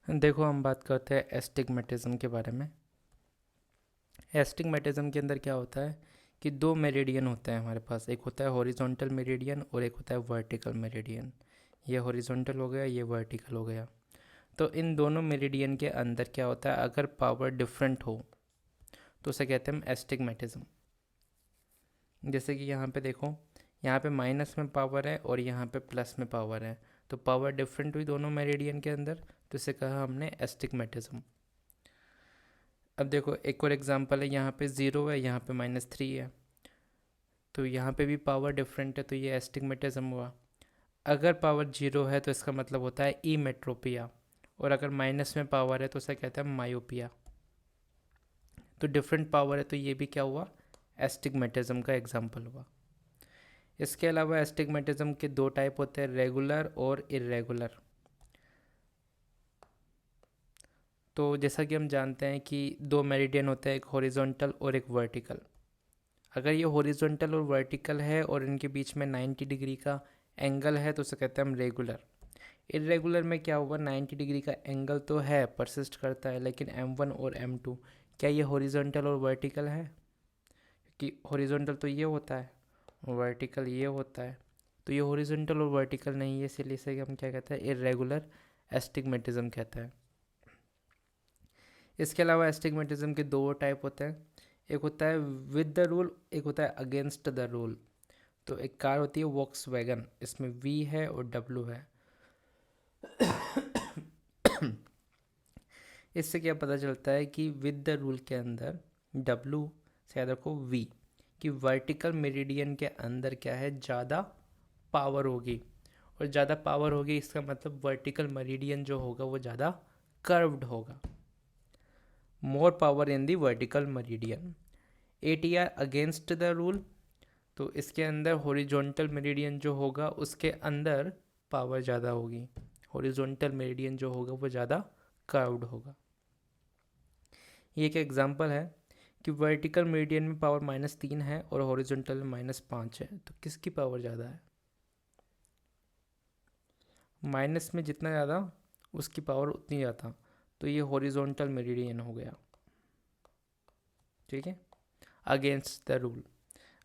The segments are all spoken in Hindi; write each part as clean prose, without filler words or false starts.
देखो हम बात करते हैं एस्टिग्मेटिज्म के बारे में। एस्टिग्मेटिज्म के अंदर क्या होता है कि दो मेरिडियन होते हैं हमारे पास, एक होता है हॉरिजॉन्टल मेरिडियन और एक होता है वर्टिकल मेरिडियन। ये हॉरिजॉन्टल हो गया, ये वर्टिकल हो गया। तो इन दोनों मेरिडियन के अंदर क्या होता है, अगर पावर डिफरेंट हो तो उसे कहते हैं हम एस्टिग्मेटिज्म। जैसे कि यहाँ पे देखो, यहाँ पे माइनस में पावर है और यहाँ पे प्लस में पावर है, तो पावर डिफरेंट हुई दोनों मेरिडियन के अंदर, तो इसे कहा हमने एस्टिग्मेटिज्म। अब देखो एक और एग्जांपल है, यहाँ पे ज़ीरो है, यहाँ पे -3 है, तो यहाँ पे भी पावर डिफरेंट है, तो ये एस्टिग्मेटिज्म हुआ। अगर पावर जीरो है तो इसका मतलब होता है ई मेट्रोपिया, और अगर माइनस में पावर है तो उसे कहते हैं मायोपिया। तो डिफरेंट पावर है तो ये भी क्या हुआ, एस्टिग्मेटिज्म का एग्जाम्पल हुआ। इसके अलावा एस्टिग्मेटिज्म के दो टाइप होते हैं, रेगुलर और इरेगुलर। तो जैसा कि हम जानते हैं कि दो मेरिडियन होते हैं, एक हॉरिजॉन्टल और एक वर्टिकल। अगर ये हॉरिजॉन्टल और वर्टिकल है और इनके बीच में 90 डिग्री का एंगल है तो उसे कहते हैं हम रेगुलर। इरेगुलर में क्या हुआ, 90 डिग्री का एंगल तो है, परसिस्ट करता है, लेकिन M1 और M2 क्या ये हॉरिजॉन्टल और वर्टिकल है? कि हॉरिजॉन्टल तो ये होता है, वर्टिकल ये होता है, तो ये हॉरिजॉन्टल और वर्टिकल नहीं है, इसीलिए इसे हम क्या कहते हैं, इरेगुलर एस्टिग्मेटिज्म कहते हैं। इसके अलावा एस्टिग्मेटिज्म के दो टाइप होते हैं, एक होता है विद द रूल, एक होता है अगेंस्ट द रूल। तो एक कार होती है वॉक्सवैगन, इसमें वी है और डब्लू है। इससे क्या पता चलता है कि विद द रूल के अंदर डब्लू से याद रखो वी, कि वर्टिकल मेरिडियन के अंदर क्या है, ज़्यादा पावर होगी, और ज़्यादा पावर होगी इसका मतलब वर्टिकल मेरिडियन जो होगा वो ज़्यादा कर्व्ड होगा। More power in the vertical meridian. ATR against the rule, तो इसके अंदर हॉरिजॉन्टल मेरिडियन जो होगा उसके अंदर पावर ज़्यादा होगी, हॉरिजॉन्टल मेरिडियन जो होगा वो ज़्यादा कर्व्ड होगा। ये एक एग्जांपल है कि वर्टिकल मेरिडियन में पावर -3 है और हॉरिजॉन्टल में -5 है, तो किसकी पावर ज़्यादा है? माइनस में जितना ज़्यादा उसकी पावर उतनी ज़्यादा, तो ये हॉरिजॉन्टल मेरिडियन हो गया। ठीक है, अगेंस्ट द रूल।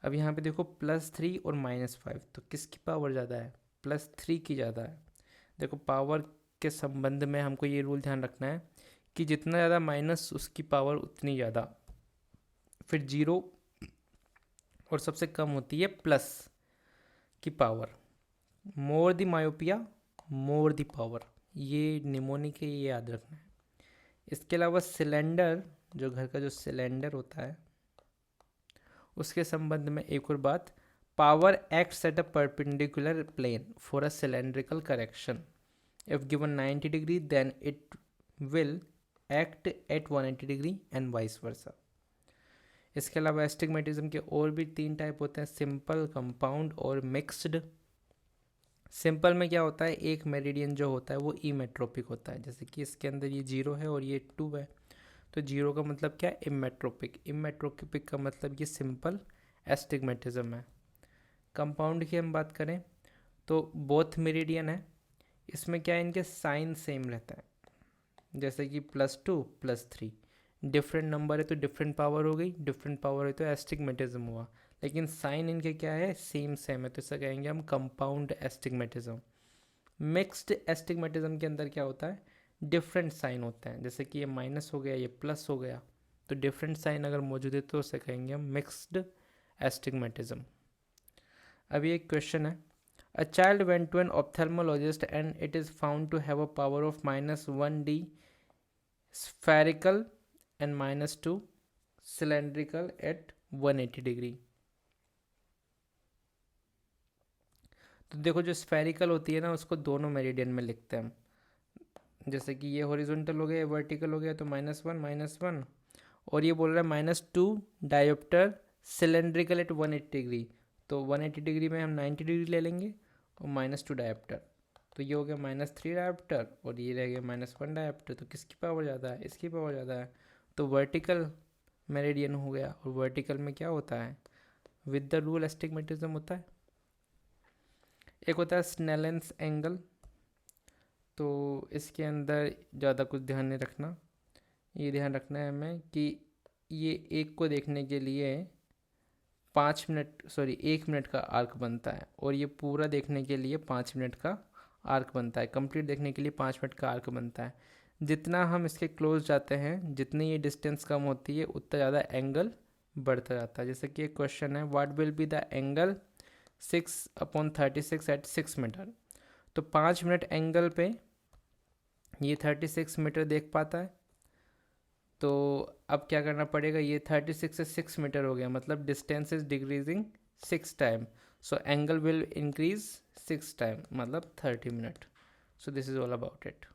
अब यहाँ पे देखो +3 और -5, तो किसकी पावर ज़्यादा है? +3 की ज़्यादा है। देखो पावर के संबंध में हमको ये रूल ध्यान रखना है कि जितना ज़्यादा माइनस उसकी पावर उतनी ज़्यादा, फिर जीरो, और सबसे कम होती है प्लस की power. More the myopia, more the power, ये निमोनिक है, ये याद रखना है। इसके अलावा सिलेंडर, जो घर का जो सिलेंडर होता है उसके संबंध में एक और बात, power acts at a perpendicular plane for a cylindrical correction. If given 90 degree then it will act at 180 degree and vice versa. इसके अलावा एस्टिग्मेटिज्म के और भी 3 टाइप होते हैं, सिंपल, कंपाउंड और मिक्स्ड। सिंपल में क्या होता है, एक मेरिडियन जो होता है वो इमेट्रोपिक होता है, जैसे कि इसके अंदर ये 0 है और ये 2 है, तो 0 का मतलब क्या है, इमेट्रोपिक। इमेट्रोपिक का मतलब ये सिंपल एस्टिग्मेटिज्म है। कंपाउंड की हम बात करें तो बोथ मेरिडियन है, इसमें क्या है, इनके साइन सेम रहता है, जैसे कि +2 +3, डिफरेंट नंबर है तो डिफरेंट पावर हो गई, डिफरेंट पावर है तो एस्टिग्मेटिज्म हुआ, लेकिन साइन इनके क्या है, सेम सेम है, तो इसे कहेंगे हम कंपाउंड एस्टिग्मेटिज्म। मिक्स्ड एस्टिग्मेटिज्म के अंदर क्या होता है, डिफरेंट साइन होते हैं, जैसे कि ये माइनस हो गया, ये प्लस हो गया, तो डिफरेंट साइन अगर मौजूद है तो उसे कहेंगे हम मिक्स्ड एस्टिग्मेटिज्म। अभी एक क्वेश्चन है, a child went to an ophthalmologist and it is found to have a power of -1D spherical and -2 cylindrical at 180 degree. तो देखो जो स्फेरिकल होती है ना उसको दोनों मेरिडियन में लिखते हैं हम, जैसे कि ये हॉरिजॉन्टल हो गया, वर्टिकल हो गया, तो -1 -1, और ये बोल रहा है -2 डायोप्टर सिलेंड्रिकल एट 180 डिग्री, तो 180 डिग्री में हम 90 डिग्री ले लेंगे और -2 डायोप्टर, तो ये हो गया -3 डायोप्टर और ये रह गया -1 डायोप्टर, तो किसकी पावर ज़्यादा है, इसकी पावर ज़्यादा है, तो वर्टिकल मेरिडियन हो गया। और वर्टिकल में क्या होता है, विद द रूल एस्टिग्मेटिज्म होता है। एक होता है स्नेलेंस एंगल, तो इसके अंदर ज़्यादा कुछ ध्यान नहीं रखना, ये ध्यान रखना है हमें कि ये एक को देखने के लिए 1 मिनट का आर्क बनता है, और ये पूरा देखने के लिए 5 मिनट का आर्क बनता है। कंप्लीट देखने के लिए 5 मिनट का आर्क बनता है। जितना हम इसके क्लोज जाते हैं, जितनी ये डिस्टेंस कम होती है, उतना ज़्यादा एंगल बढ़ता जाता है। जैसे कि एक क्वेश्चन है, what will be the angle 6/36 at 6 metre. तो 5 मिनट एंगल पे ये 36 मीटर देख पाता है। तो अब क्या करना पड़ेगा, ये 36 से 6 मीटर हो गया, मतलब distance is decreasing 6 time, so angle will increase 6 time, मतलब 30 minute. So this is all about it.